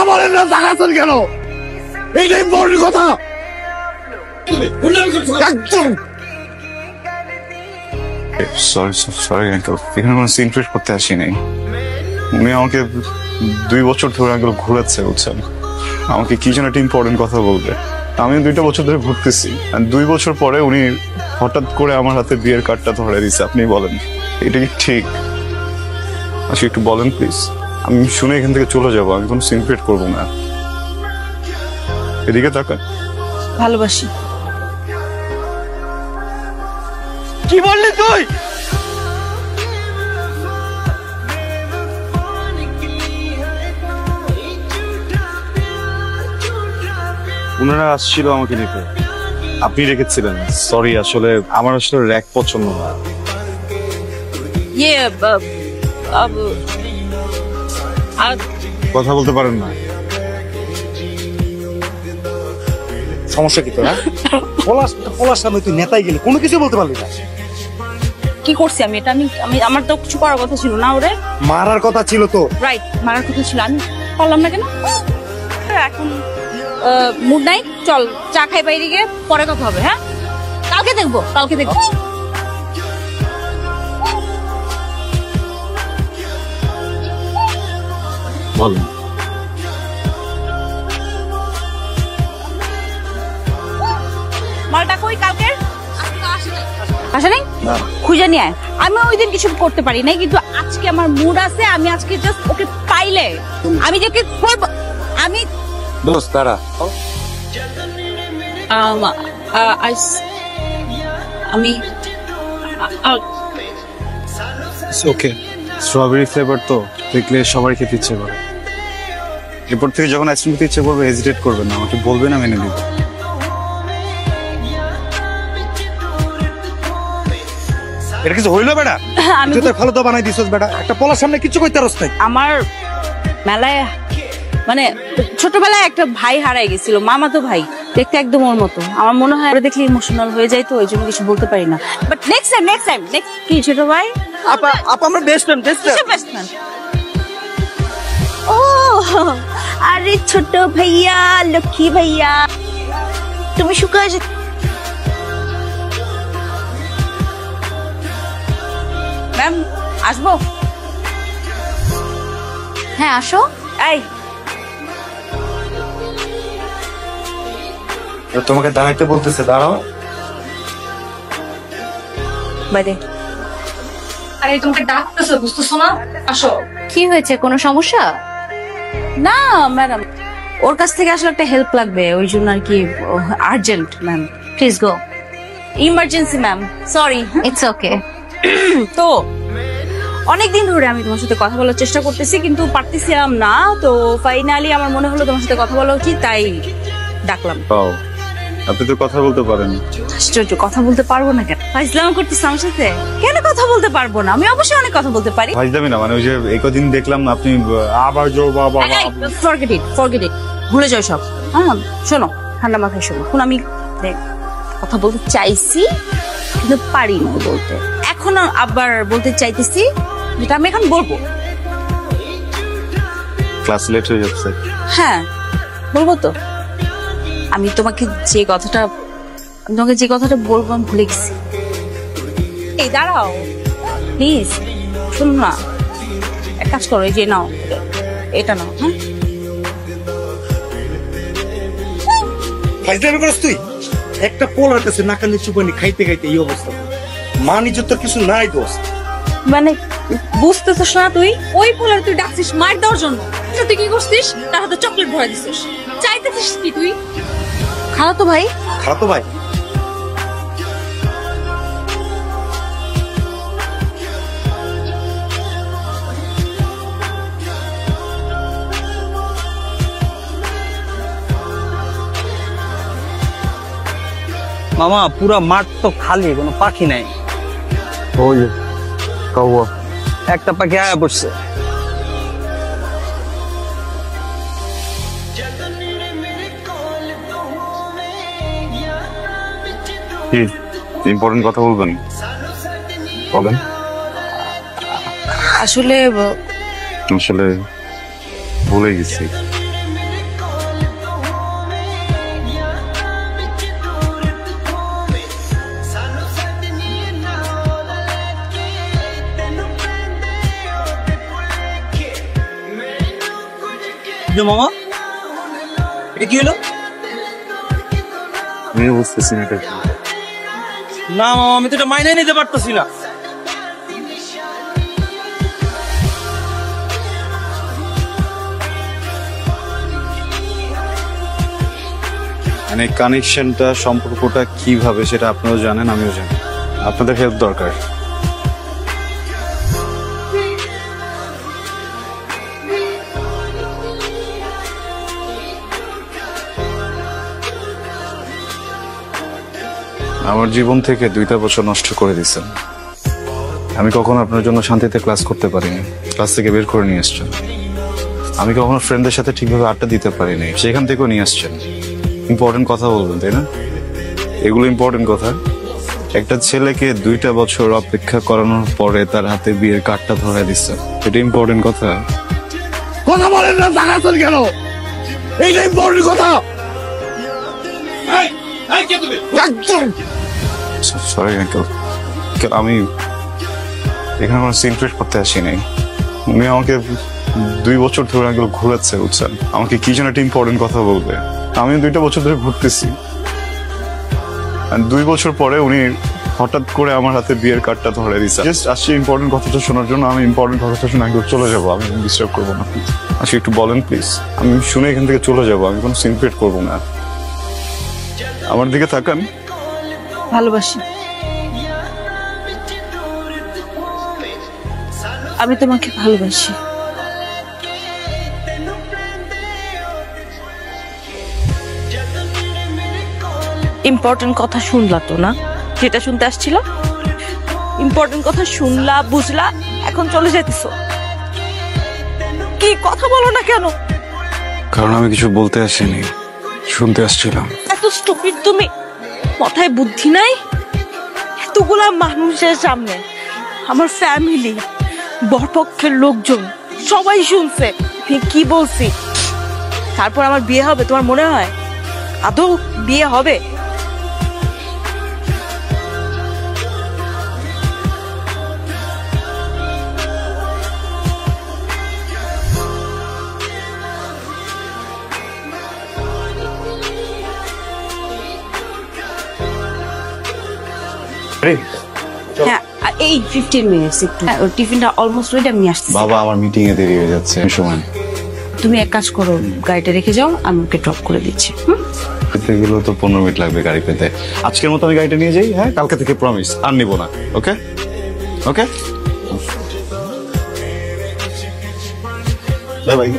বলেন না, তাকাচ্ছেন কেন? এইটাই বড় কথা। সরি আঙ্কেল, এখানে কোনো সিন ক্রিয়েট করতে আসি নাই। উনি আমাকে 2 বছর ধরে আঙ্কেল ঘুরাচ্ছে, বুঝছেন? আমাকে কি যেন একটা ইম্পর্টেন্ট কথা বলবে। আমি 2টা বছর ধরে ঘুরতেছি, 2 বছর পরে উনি হঠাৎ করে আমার হাতে বিয়ের কার্ডটা ধরে দিচ্ছে। আপনি বলেন এটা কি ঠিক? আচ্ছা একটু বলেন প্লিজ, আমি শুনে এখান থেকে চলে যাবো। আমি কোনো সিন ক্রিয়েট করবো না। এদিকে তাকান। ভালোবাসি। কি বললি তুই? ওনারা আসছিল আমাকে নিতে, আপনি রেখেছিলেন। সরি, আসলে আমার আসলে র্যাক পছন্দ না। কথা বলতে পারেন না? সমস্যা কি তোরা? পলাশ সামনে তুই নেতাই গেলি, কোনো কিছু বলতে পারলি না। কি করছি আমি? এটা আমি আমার তো কিছু করার কথা ছিল না। ওরে মারার কথা ছিল তো। রাইট, মারার কথা ছিল, আমি পারলাম না কেন? এখন মুড নাই, চল চা খাই বাইরে গিয়ে, পরে কথা হবে। হ্যাঁ, কালকে দেখবো। বলেন। মালটা কই কালকের? আসে নাই? খুঁজে নিয়ে আয়। আমি ওই দিন কিছু করতে পারি নাই, কিন্তু আজকে আমার মুড আছে। আমি আজকে জাস্ট ওকে পাইলে আমি যাকে করবো। আমি দোস্ত তারা আমি ওকে, স্ট্রবেরি ফ্লেভার তো দেখলে সবাই খেতে ইচ্ছে করে। এরপর থেকে যখন আইসক্রিম খেতে ইচ্ছে করবে হেজিটেট করবেন না, আমাকে বলবেন, আমি এনে দিব। এটা কিছু হইলো বেটা? আমি তুই তো ভালো তো বানাই দিছস বেটা, একটা পলার সামনে কিছু কইতে পারছ না। আমার মেলায় মানে ছোটবেলায় একটা ভাই হারাই গেছিল, মামাতো ভাই, দেখতে একদম ওর মতো। আমার মনে হয় ওরা দেখলে ইমোশনাল হয়ে যায়, তো ওই জন্য কিছু বলতে পারি না। বাট নেক্সট টাইম কি ছোট ভাই? আপা আমরা বেস্ট ফ্রেন্ড। ও আরে ছোট ভাইয়া, লক্ষ্মী ভাইয়া, তুমি শুকায় যে ম্যাম আসবো? হ্যাঁ আসো। এই তোমাকে দাঁড়াইতে বলতেছে, দাঁড়াও। বাইরে। আরে তোমাকে ডাকতেছে, বুঝতেছো না? আসো। কি হয়েছে, কোনো সমস্যা? না ম্যাডাম, ওর কাছ থেকে আসলে একটা হেল্প লাগবে, ওই জন্য আর কি। Urgent ma'am, please go. Emergency ma'am, sorry. It's okay. তো অনেকদিন ধরে আমি তোমার সাথে কথা বলার চেষ্টা করতেছি, কিন্তু পারতেছিলাম না। তো ফাইনালি আমার মনে হলো তোমার সাথে কথা বলা উচিত, তাই ডাকলাম। আপনি তো কথা বলতে পারেন। আশ্চর্য, কথা বলতে পারবো না কেন? ফাইজলাম করতেছ আমার সাথে? কেন কথা বলতে পারবো না? আমি অবশ্যই অনেক কথা বলতে পারি। ফাইজলামি না, মানে ওই যে একদিন দেখলাম আপনি আবার জো বাবা। ফরগেট ইট, ভুলে যাও সব। হ্যাঁ শোনো, ঠান্ডা মাথায় শোনো। এখন আমি কথা বলতে চাইছি, কিন্তু পারি না বলতে। এখন আবার বলতে চাইতেছি, যেটা আমি এখন বলবো। ক্লাস লেট হয়ে যাচ্ছে। হ্যাঁ বলবো তো। আমি তোমাকে যে কথাটা বলবো আমি ভুলে গেছি। এই দাঁড়াও প্লিজ, শোনো না, এক কাজ করো, এই যে নাও, এটা নাও। হ্যাঁ ফাইজলামি করছ তুই? একটা পোলার কাছে নাকানি চুপানি খাইতে খাইতে এই অবস্থা। মান ইজ্জত তো কিছু নাই দোস্ত। মানে বুঝতেছিস না তুই? ওই পোলার তুই ডাকছিস মার দেওয়ার জন্য, তুই কি করছিস? তার হাতে চকলেট ভরে দিছিস। চাইতেছিস কি তুই? খালাতো ভাই। মামা পুরা মাঠ তো খালি, কোনো পাখি নাই। ওই কাউয়া একটা পাখি আয়া পড়ছে। কি ইম্পর্টেন্ট কথা বলবেন? বলেন। আসলে ভুলে গেছি। যে মামা এটা কি হলো? আমি বুঝতেছি না এটা কি। না মামা, আমি তো এটা মাইনে নিতে পারতেছি না। মানে কানেকশনটা সম্পর্কটা কিভাবে সেটা আপনারাও জানেন, আমিও জানি। আপনাদের হেল্প দরকার। আমার জীবন থেকে 2টা বছর নষ্ট করে দিয়েছেন। আমি কখনো আপনার জন্য শান্তিতে ক্লাস করতে পারিনি, ক্লাস থেকে বের করে নিয়ে আসছেন। আমি কখনো ফ্রেন্ডদের সাথে ঠিকভাবে আড্ডা দিতে পারিনি, সেখান থেকেও নিয়ে আসছেন। ইম্পর্টেন্ট কথা বলবেন, তাই না? এগুলো ইম্পর্টেন্ট কথা। একটা ছেলেকে 2টা বছর অপেক্ষা করানোর পরে তার হাতে বিয়ের কার্ডটা ধরায় দিচ্ছে, এটা ইম্পর্টেন্ট কথা। কথা বলেন না, জানাতেন কেন? এইটা ইম্পর্টেন্ট কথা। একদম সরি আঙ্কেল, আমি এখানে কোনো সিনক্রেট করতে আসি নাই। উনি আমাকে 2 বছর ধরে আঙ্কেল ঘুরাচ্ছে, বুঝছেন? আমাকে কি যেন একটা ইম্পর্টেন্ট কথা বলবে। আমি 2টা বছর ধরে ঘুরতেছি, 2 বছর পরে উনি হঠাৎ করে আমার হাতে বিয়ের কার্ডটা ধরে দিচ্ছে। জাস্ট আসছি ইম্পর্টেন্ট কথাটা শোনার জন্য। আমি ইম্পর্টেন্ট কথাটা শুনে আঙ্কেল চলে যাবো, আমি ডিস্টার্ব করবো না। আচ্ছা একটু বলেন প্লিজ, আমি শুনে এখান থেকে চলে যাবো, আমি কোনো সিনক্রেট করবো না। আমার দিকে তাকান। ভালোবাসি। আমি তোমাকে ভালোবাসি। ইম্পর্টেন্ট কথা শুনলা তো না, যেটা শুনতে আসছিল? ইম্পর্টেন্ট কথা শুনলা, বুঝলা, এখন চলে যেতেছো। কি কথা বলো না কেন? কারণ আমি কিছু বলতে আসিনি, শুনতে আসছিলাম। এত স্টুপিড তুমি, মাথায় বুদ্ধি নাই? এতগুলা মানুষের সামনে, আমার ফ্যামিলি, বরপক্ষের লোকজন সবাই শুনছে আমি কি বলছি। তারপর আমার বিয়ে হবে তোমার মনে হয়? আদৌ বিয়ে হবে? হ্যাঁ, এই 15 মিনিটস একটু। ওর টিফিনটা অলমোস্ট রেডি, আমি আসতেছি। বাবা, আমার মিটিং এ দেরি হয়ে যাচ্ছে, সময়। তুমি এক কাজ করো, গাড়িটা রেখে যাও, আমি ওকে ড্রপ করে দিচ্ছি। পেতে গেলেও তো 15 মিনিট লাগবে গাড়ি পেতে। আজকের মতো আমি গাড়িটা নিয়ে যাই, হ্যাঁ? কালকে থেকে প্রমিস আর নিব না। ওকে ওকে, বাই বাই।